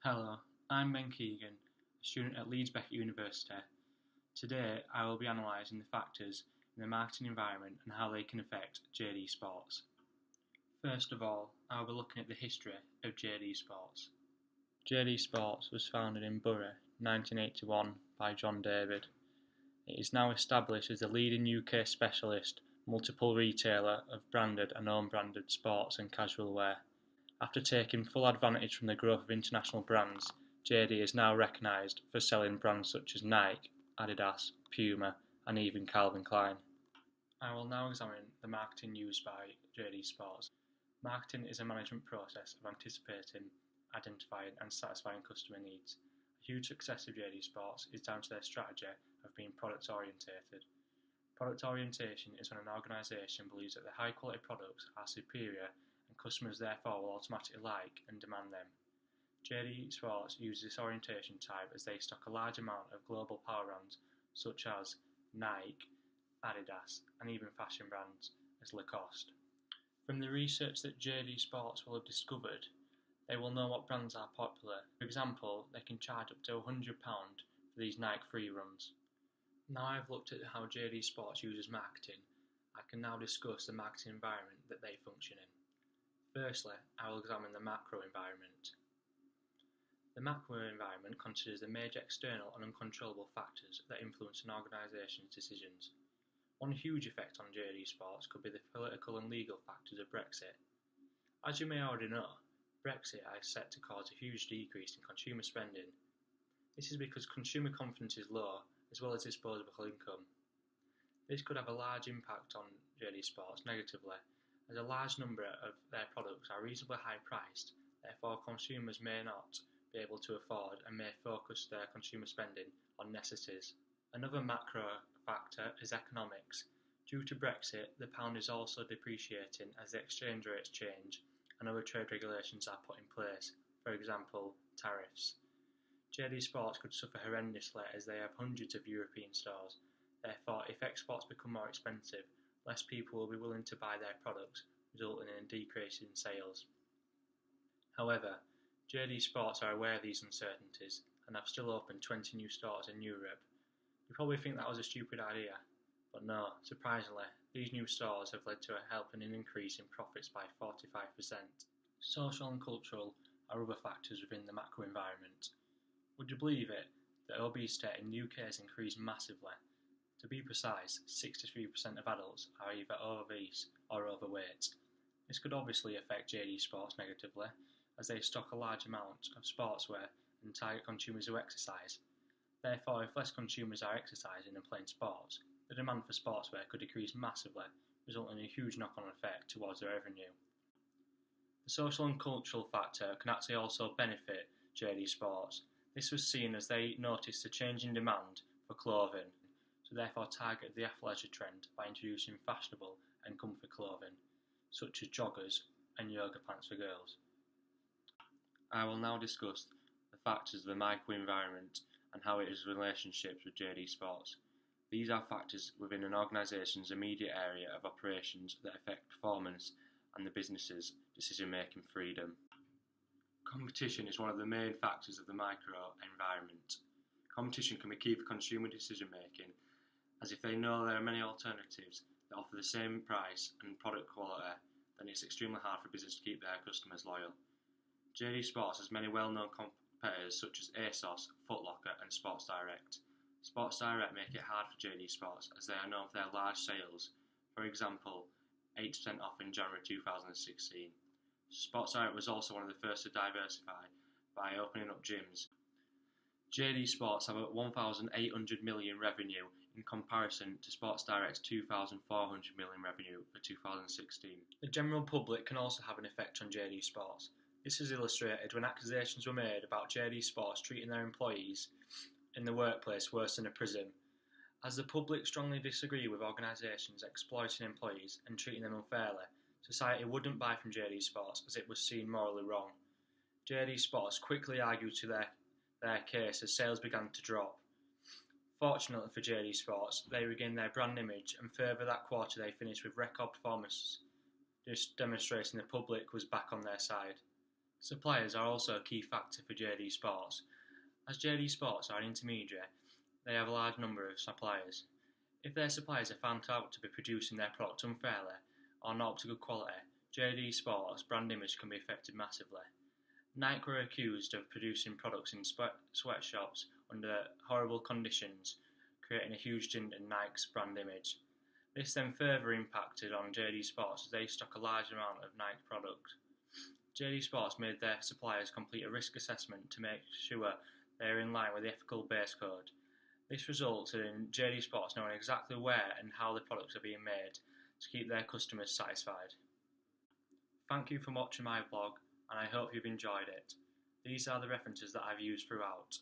Hello, I'm Ben Keegan, a student at Leeds Beckett University. Today I will be analysing the factors in the marketing environment and how they can affect JD Sports. First of all, I will be looking at the history of JD Sports. JD Sports was founded in Bury, 1981 by John David. It is now established as the leading UK specialist multiple retailer of branded and unbranded sports and casual wear. After taking full advantage from the growth of international brands, JD is now recognised for selling brands such as Nike, Adidas, Puma and even Calvin Klein. I will now examine the marketing used by JD Sports. Marketing is a management process of anticipating, identifying and satisfying customer needs. A huge success of JD Sports is down to their strategy of being product orientated. Product orientation is when an organisation believes that the high quality products are superior and customers therefore will automatically like and demand them. JD Sports uses this orientation type as they stock a large amount of global power brands such as Nike, Adidas and even fashion brands as Lacoste. From the research that JD Sports will have discovered, they will know what brands are popular. For example, they can charge up to £100 for these Nike free runs. Now I've looked at how JD Sports uses marketing, I can now discuss the marketing environment that they function in. Firstly, I will examine the macro environment. The macro environment considers the major external and uncontrollable factors that influence an organisation's decisions. One huge effect on JD Sports could be the political and legal factors of Brexit. As you may already know, Brexit is set to cause a huge decrease in consumer spending. This is because consumer confidence is low, as well as disposable income. This could have a large impact on JD Sports negatively, as a large number of their products are reasonably high priced, therefore consumers may not be able to afford and may focus their consumer spending on necessities. Another macro factor is economics. Due to Brexit, the pound is also depreciating as the exchange rates change and other trade regulations are put in place, for example, tariffs. JD Sports could suffer horrendously as they have hundreds of European stores. Therefore, if exports become more expensive, less people will be willing to buy their products, resulting in a decrease in sales. However, JD Sports are aware of these uncertainties and have still opened 20 new stores in Europe. You probably think that was a stupid idea, but no, surprisingly, these new stores have led to a helping an increase in profits by 45%. Social and cultural are other factors within the macro environment. Would you believe it that obesity in the UK has increased massively? To be precise, 63% of adults are either obese or overweight. This could obviously affect JD Sports negatively, as they stock a large amount of sportswear and target consumers who exercise. Therefore, if less consumers are exercising and playing sports, the demand for sportswear could decrease massively, resulting in a huge knock-on effect towards their revenue. The social and cultural factor can actually also benefit JD Sports. This was seen as they noticed a change in demand for clothing, so therefore targeted the athleisure trend by introducing fashionable and comfy clothing, such as joggers and yoga pants for girls. I will now discuss the factors of the microenvironment and how it is relationships with JD Sports. These are factors within an organisation's immediate area of operations that affect performance and the business's decision-making freedom. Competition is one of the main factors of the microenvironment. Competition can be key for consumer decision-making, as if they know there are many alternatives that offer the same price and product quality, then it's extremely hard for business to keep their customers loyal. JD Sports has many well-known competitors such as ASOS, Foot Locker and Sports Direct. Sports Direct make it hard for JD Sports as they are known for their large sales, for example 8% off in January 2016. Sports Direct was also one of the first to diversify by opening up gyms. JD Sports have a 1,800 million revenue in comparison to Sports Direct's 2,400 million revenue for 2016. The general public can also have an effect on JD Sports. This is illustrated when accusations were made about JD Sports treating their employees in the workplace worse than a prison. As the public strongly disagree with organisations exploiting employees and treating them unfairly, society wouldn't buy from JD Sports as it was seen morally wrong. JD Sports quickly argued to their case as sales began to drop. Fortunately for JD Sports, they regained their brand image and further that quarter they finished with record performances, just demonstrating the public was back on their side. Suppliers are also a key factor for JD Sports. As JD Sports are an intermediary, they have a large number of suppliers. If their suppliers are found out to be producing their product unfairly or not up to good quality, JD Sports' brand image can be affected massively. Nike were accused of producing products in sweatshops under horrible conditions, creating a huge dent in Nike's brand image. This then further impacted on JD Sports as they stock a large amount of Nike product. JD Sports made their suppliers complete a risk assessment to make sure they are in line with the ethical base code. This resulted in JD Sports knowing exactly where and how the products are being made to keep their customers satisfied. Thank you for watching my vlog, and I hope you've enjoyed it. These are the references that I've used throughout.